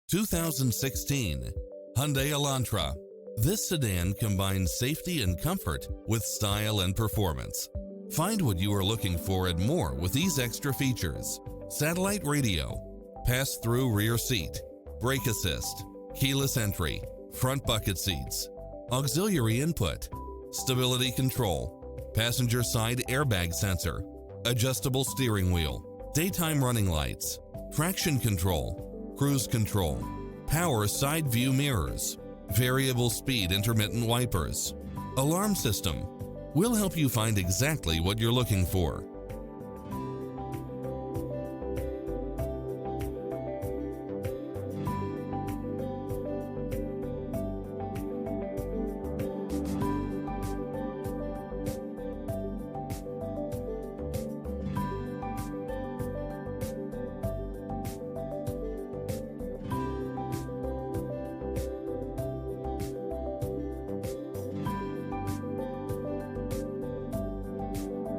2016 Hyundai Elantra. This sedan combines safety and comfort with style and performance. Find what you are looking for and more with these extra features: satellite radio, pass-through rear seat, brake assist, keyless entry, front bucket seats, auxiliary input, stability control, passenger side airbag sensor, adjustable steering wheel, daytime running lights, traction control, cruise control, power side view mirrors, variable speed intermittent wipers, alarm system. We'll help you find exactly what you're looking for.